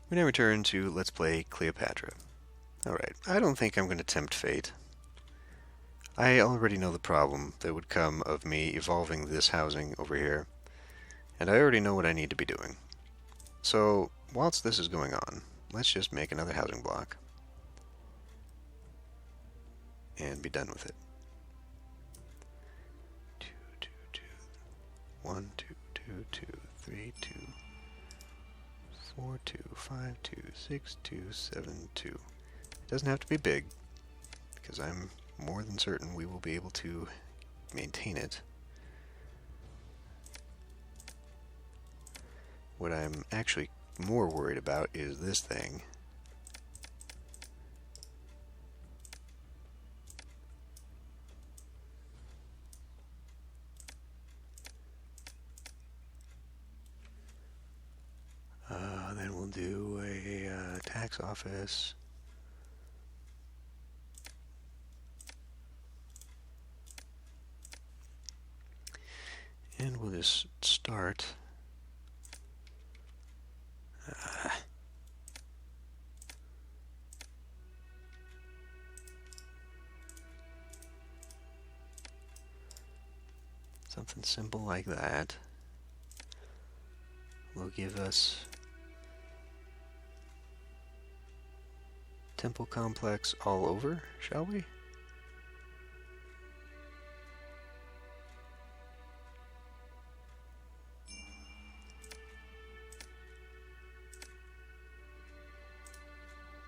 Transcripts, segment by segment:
We now return to Let's Play Cleopatra. Alright, I don't think I'm going to tempt fate. I already know the problem that would come of me evolving this housing over here, and I already know what I need to be doing. So, whilst this is going on, let's just make another housing block and be done with it. 2, 2, 2, 1, 2, 2, 2, 3, 2, 4, 2, 5, 2, 6, 2, 7, 2. It doesn't have to be big, because I'm more than certain we will be able to maintain it. What I'm actually more worried about is this thing. Then we'll do a tax office. And we'll just start. Something simple like that will give us temple complex all over, shall we?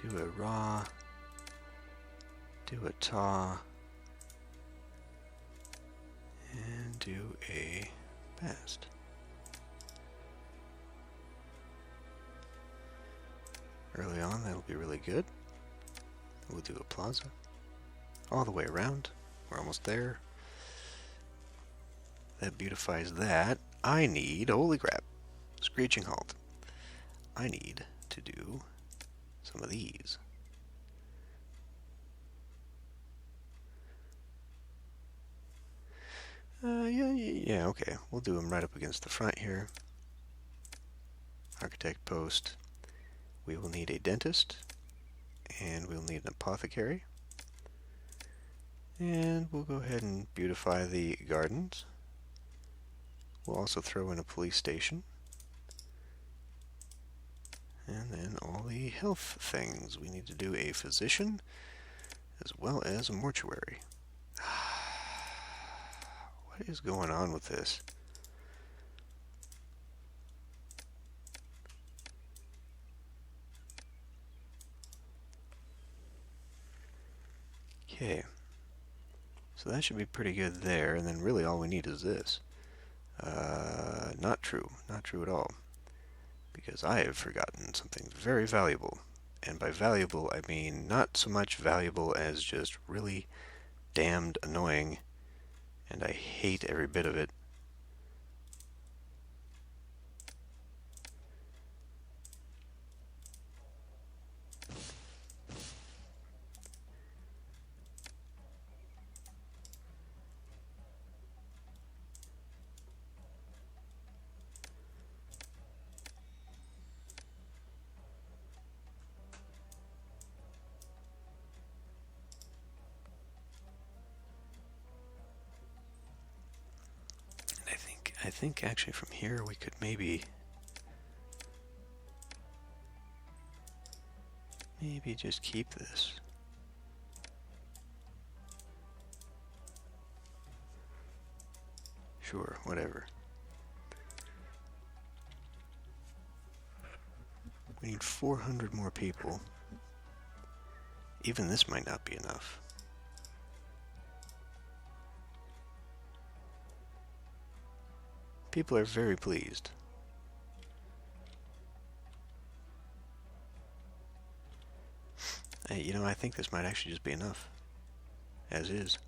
Do a raw, do a taw, and do a bast. Early on, that'll be really good. We'll do a plaza all the way around. We're almost there. That beautifies that. I need, holy crap, screeching halt. I need to do some of these. Yeah, okay. We'll do them right up against the front here. Architect post. We will need a dentist, and we'll need an apothecary. And we'll go ahead and beautify the gardens. We'll also throw in a police station. And then all the health things. We need to do a physician as well as a mortuary. What is going on with this? Okay. So that should be pretty good there, and then really all we need is this. Not true. Not true at all. Because I have forgotten something very valuable. And by valuable, I mean not so much valuable as just really damned annoying, and I hate every bit of it. I think actually from here we could maybe just keep this. Sure, whatever. We need 400 more people. Even this might not be enough. People are very pleased. Hey, you know, I think this might actually just be enough. As is.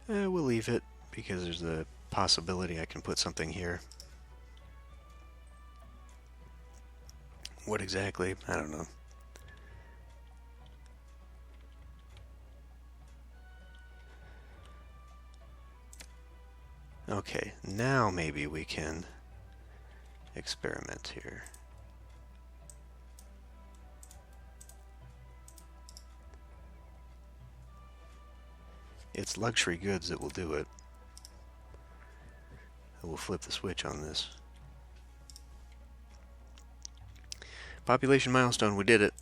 We'll leave it, because there's the possibility I can put something here. What exactly? I don't know. Okay, now maybe we can experiment here. It's luxury goods that will do it. We'll flip the switch on this. Population milestone, we did it.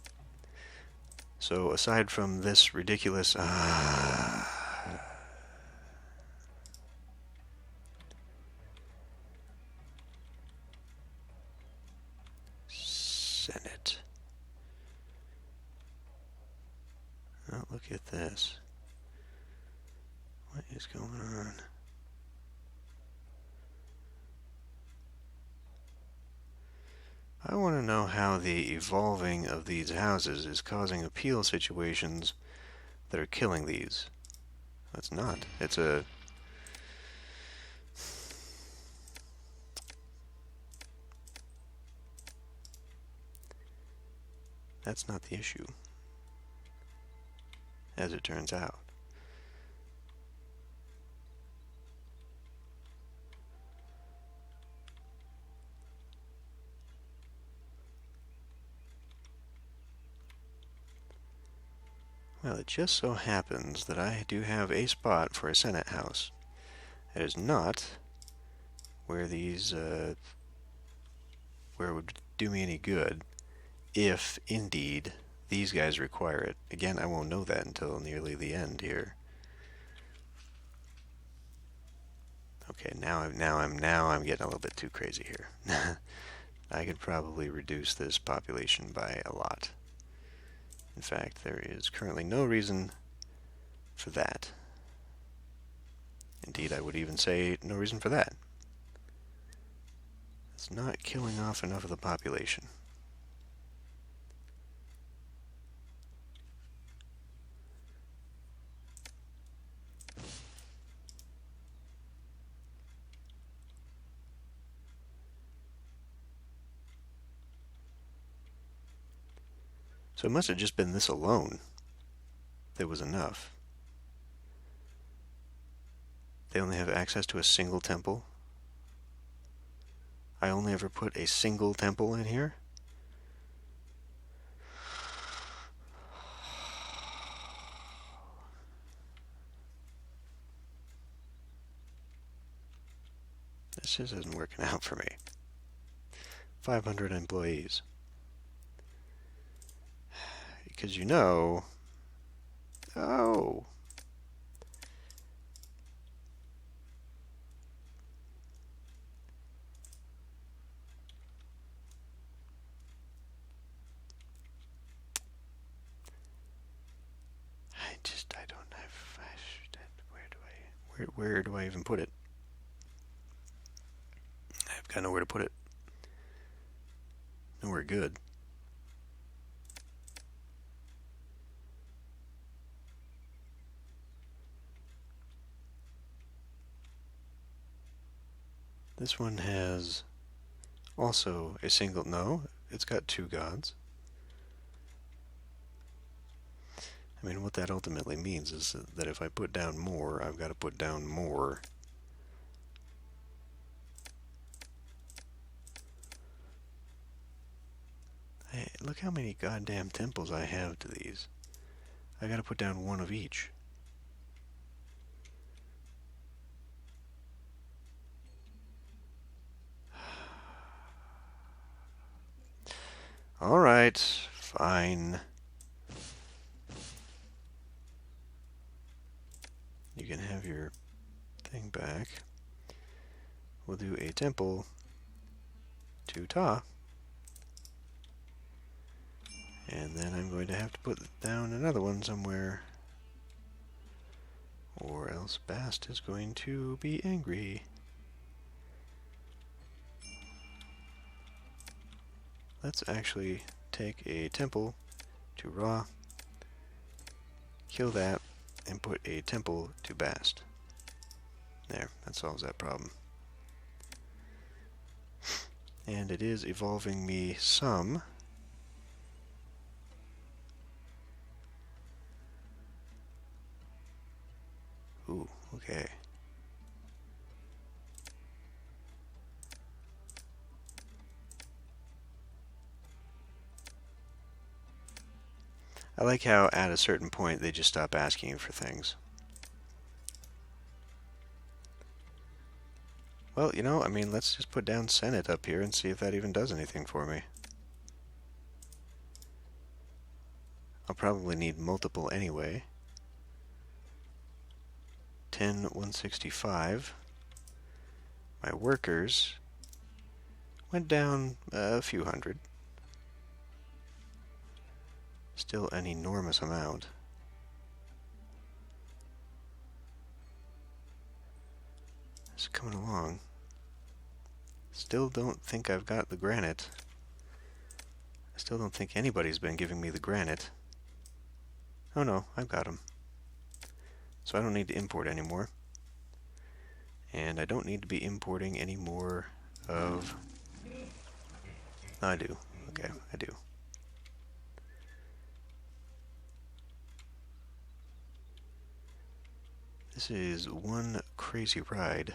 So aside from this ridiculous... Senate. Oh, look at this. What is going on? I want to know how the evolving of these houses is causing appeal situations that are killing these. It's not. It's a... That's not the issue, as it turns out. Well, it just so happens that I do have a spot for a Senate house. It is not where these, where it would do me any good, if indeed these guys require it. Again, I won't know that until nearly the end here. Okay, now I'm getting a little bit too crazy here. I could probably reduce this population by a lot. In fact, there is currently no reason for that. Indeed, I would even say no reason for that. It's not killing off enough of the population. So it must have just been this alone that was enough. They only have access to a single temple. I only ever put a single temple in here. This just isn't working out for me. 500 employees. Because you know... Oh... I don't have... Where do I even put it? I've got nowhere to put it. Nowhere good. This one has also a single... No, it's got two gods. I mean, what that ultimately means is that if I put down more, I've got to put down more. Hey, look how many goddamn temples I have to these. I got to put down one of each. All right, fine. You can have your thing back. We'll do a temple to Ta. And then I'm going to have to put down another one somewhere. Or else Bast is going to be angry. Let's actually take a temple to Ra, kill that, and put a temple to Bast. There, that solves that problem. And it is evolving me some I like how at a certain point they just stop asking you for things. Well, you know, I mean, let's just put down Senate up here and see if that even does anything for me. I'll probably need multiple anyway. 10, 165. My workers went down a few hundred. Still an enormous amount. It's coming along. Still don't think I've got the granite. I still don't think anybody's been giving me the granite. Oh no, I've got them. So I don't need to import anymore. And I don't need to be importing any more of... I do. Okay, I do. This is one crazy ride.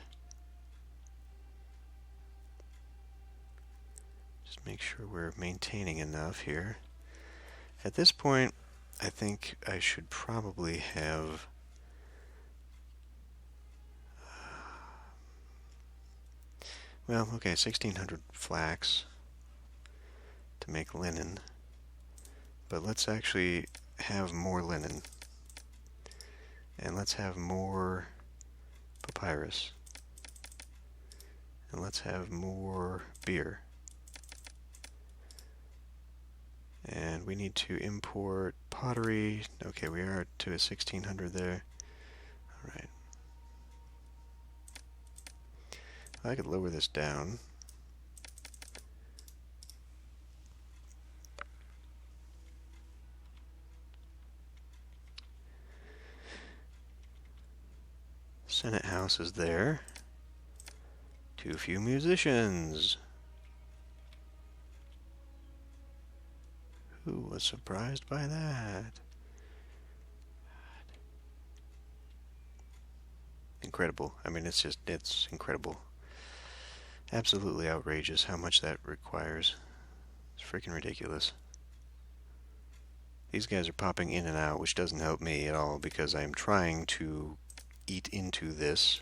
Just make sure we're maintaining enough here. At this point, I think I should probably have... well, okay, 1,600 flax to make linen. But let's actually have more linen. And let's have more papyrus. And let's have more beer. And we need to import pottery. Okay, we are to a 1,600 there. Alright. I could lower this down. Senate House is there. Too few musicians. Who was surprised by that? Incredible. I mean, it's incredible. Absolutely outrageous how much that requires. It's freaking ridiculous. These guys are popping in and out, which doesn't help me at all because I'm trying to eat into this,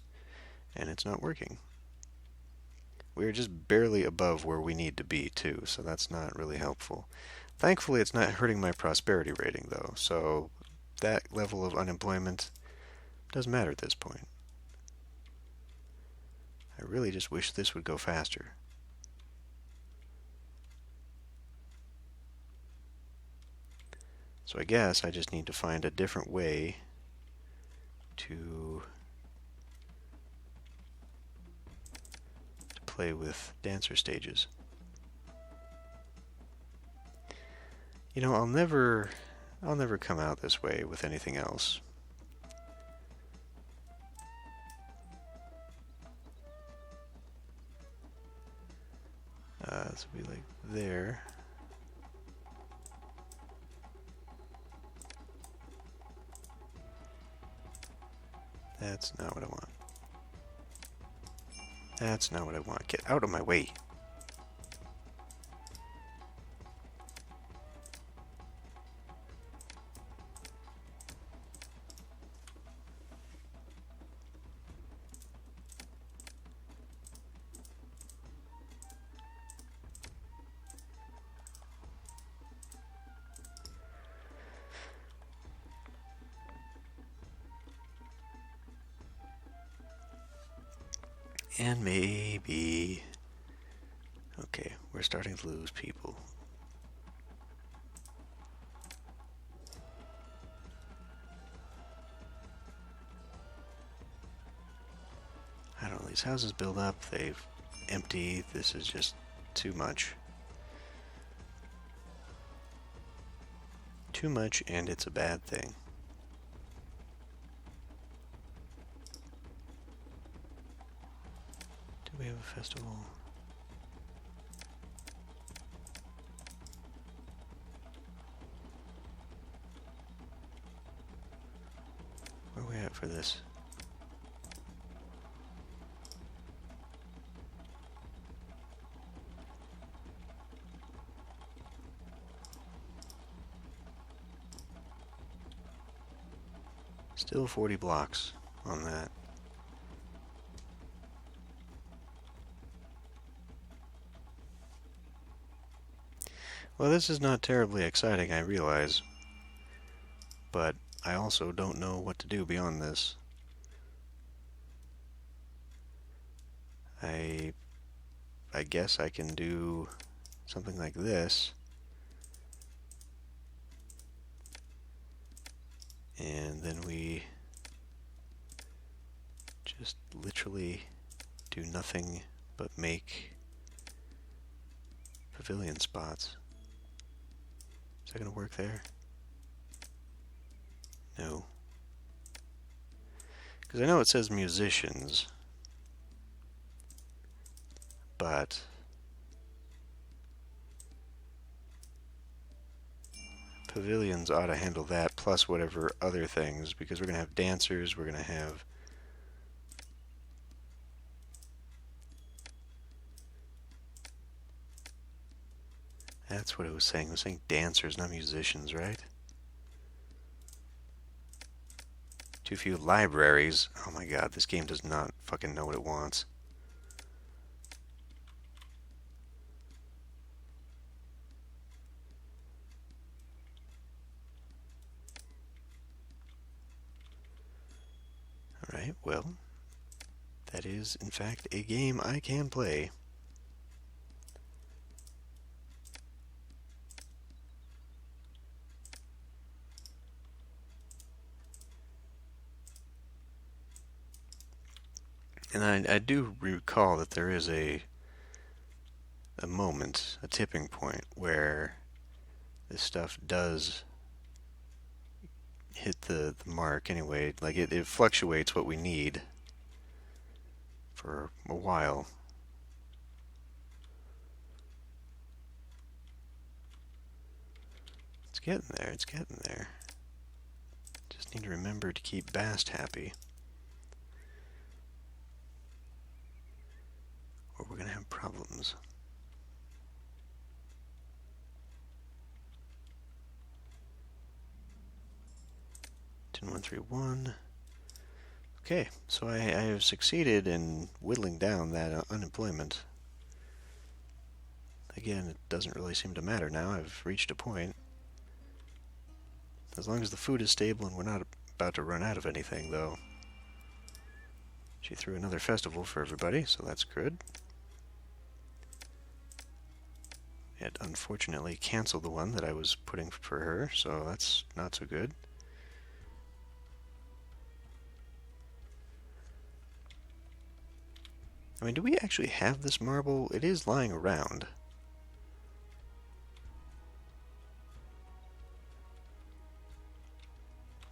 and it's not working. We're just barely above where we need to be, too, so that's not really helpful. Thankfully, it's not hurting my prosperity rating, though, so that level of unemployment doesn't matter at this point. I really just wish this would go faster. So I guess I just need to find a different way to play with dancer stages. You know, I'll never come out this way with anything else. This will be like there. That's not what I want. That's not what I want. Get out of my way. And maybe... okay, we're starting to lose people. I don't know, these houses build up, they empty, this is just too much. Too much, and it's a bad thing. We have a festival. Where are we at for this? Still 40 blocks on that. Well, this is not terribly exciting, I realize. But I also don't know what to do beyond this. I guess I can do something like this. And then we just literally do nothing but make pavilion spots. Is that going to work there? No. Because I know it says musicians, but pavilions ought to handle that plus whatever other things, because we're going to have dancers, we're going to have that's what it was saying. It was saying dancers, not musicians, right? Too few libraries. Oh my god, this game does not fucking know what it wants. Alright, well, that is, in fact, a game I can play. And I do recall that there is a moment, a tipping point, where this stuff does hit the mark anyway. Like, it fluctuates what we need for a while. It's getting there, it's getting there. Just need to remember to keep Bast happy, or we're gonna have problems. 131. Okay, so I have succeeded in whittling down that unemployment. Again, it doesn't really seem to matter now. I've reached a point. As long as the food is stable and we're not about to run out of anything, though. She threw another festival for everybody, so that's good. It unfortunately canceled the one that I was putting for her, so that's not so good. I mean, do we actually have this marble? It is lying around.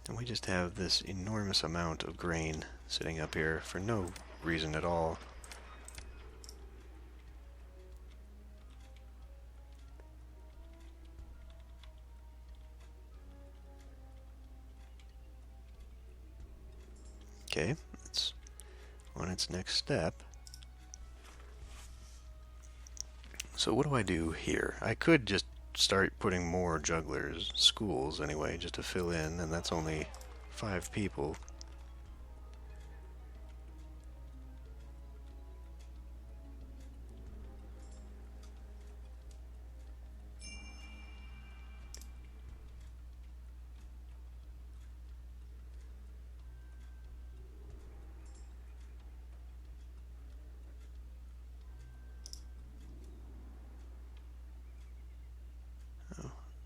And we just have this enormous amount of grain sitting up here for no reason at all. Okay, it's on its next step. So what do I do here? I could just start putting more jugglers, schools anyway, just to fill in, and that's only 5 people.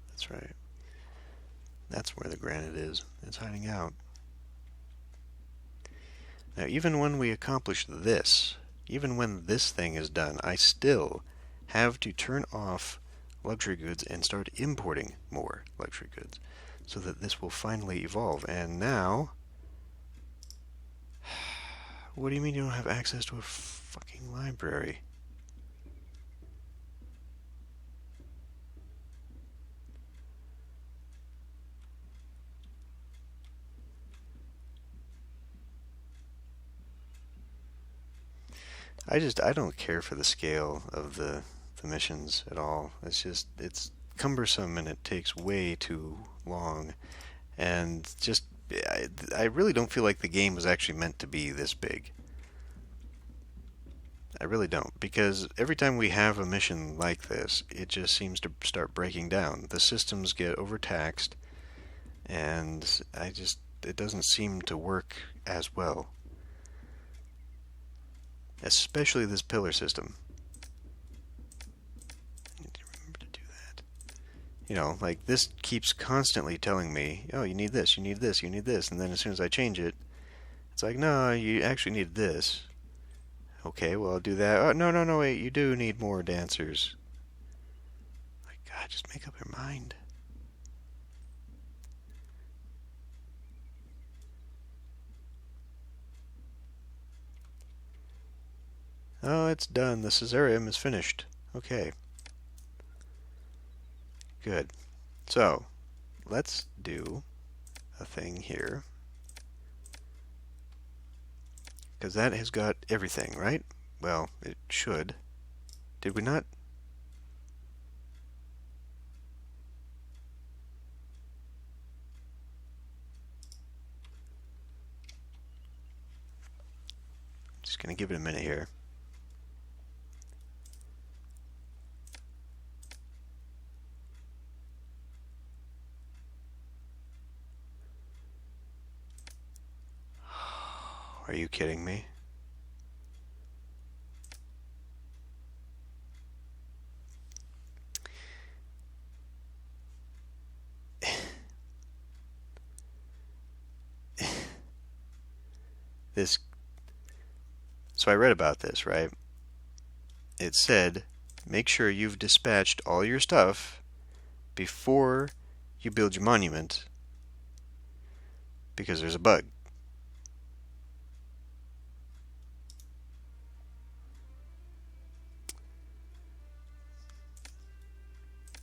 That's right. That's where the granite is. It's hiding out. Now, even when we accomplish this, even when this thing is done, I still have to turn off luxury goods and start importing more luxury goods so that this will finally evolve. And now, what do you mean you don't have access to a fucking library? I don't care for the scale of the missions at all. It's cumbersome and it takes way too long. And just I really don't feel like the game was actually meant to be this big. I really don't, because every time we have a mission like this, it just seems to start breaking down. The systems get overtaxed, and it doesn't seem to work as well. Especially this pillar system. I need to remember to do that. You know, like this keeps constantly telling me, oh, you need this, you need this, you need this, and then as soon as I change it, it's like, no, you actually need this. Okay, well, I'll do that. Oh, no, no, no, wait, you do need more dancers. Like, God, just make up your mind. Oh, it's done. The Caesareum is finished. Okay. Good. So, let's do a thing here. Because that has got everything, right? Well, it should. Did we not? Just going to give it a minute here. Are you kidding me? This. So I read about this, right? It said, make sure you've dispatched all your stuff before you build your monument, because there's a bug.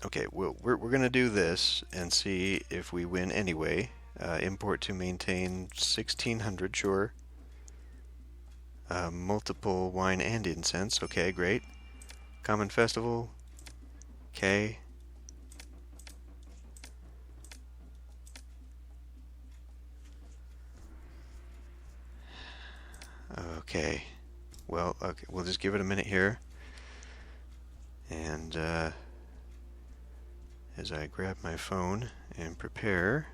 Okay, we're going to do this and see if we win anyway. Import to maintain 1600, sure. Multiple wine and incense, okay, great. Common festival, okay. Okay, well, okay, we'll just give it a minute here. And as I grab my phone and prepare.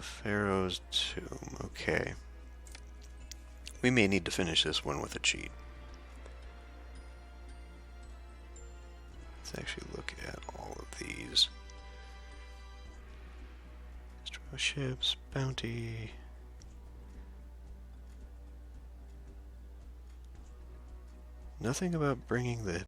Pharaoh's tomb, okay. We may need to finish this one with a cheat. Let's actually look at all of these. Destroy ships, bounty. Nothing about bringing the...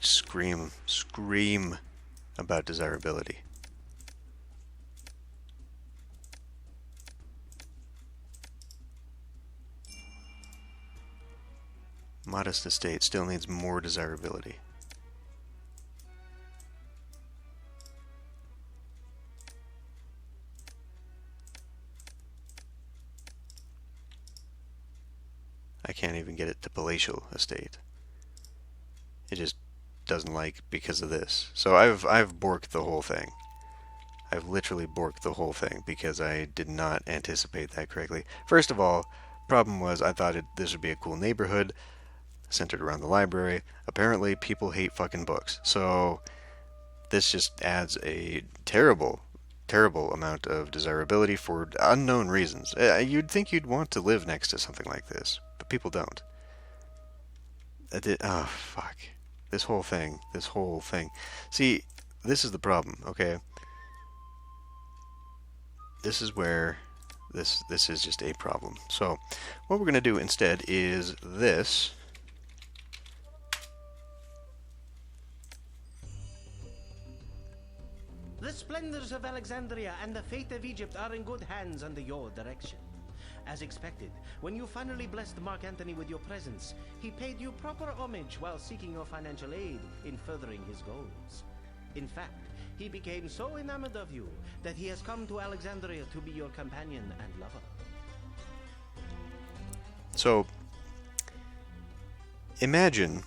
Scream about desirability. Modest estate still needs more desirability. I can't even get it to palatial estate. It just doesn't like because of this. So I've borked the whole thing. I've literally borked the whole thing because I did not anticipate that correctly. First of all, problem was I thought this would be a cool neighborhood centered around the library. Apparently, people hate fucking books. So this just adds a terrible, terrible amount of desirability for unknown reasons. You'd think you'd want to live next to something like this, but people don't. Oh, fuck. This whole thing. This whole thing. See, this is the problem, okay? This is where this is just a problem. So, what we're going to do instead is this. The splendors of Alexandria and the fate of Egypt are in good hands under your direction. As expected, when you finally blessed Mark Antony with your presence, he paid you proper homage while seeking your financial aid in furthering his goals. In fact, he became so enamored of you that he has come to Alexandria to be your companion and lover. So, imagine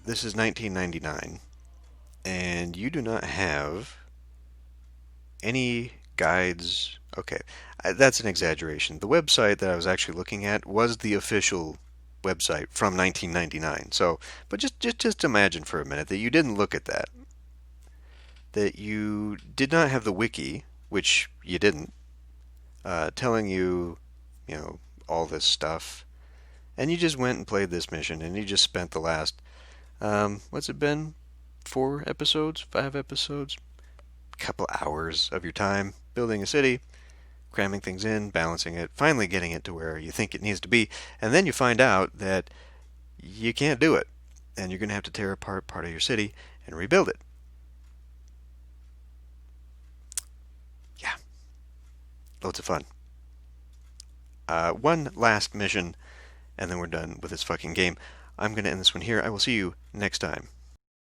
this is 1999, and you do not have any guides. Okay, that's an exaggeration. The website that I was actually looking at was the official website from 1999. So, but just imagine for a minute that you didn't look at that. That you did not have the wiki, which you didn't, telling you, all this stuff, and you just went and played this mission, and you just spent the last, what's it been? 4 episodes? 5 episodes? Couple hours of your time building a city, cramming things in, balancing it, finally getting it to where you think it needs to be, and then you find out that you can't do it, and you're going to have to tear apart part of your city and rebuild it. Yeah. Loads of fun. One last mission, and then we're done with this fucking game. I'm going to end this one here. I will see you next time.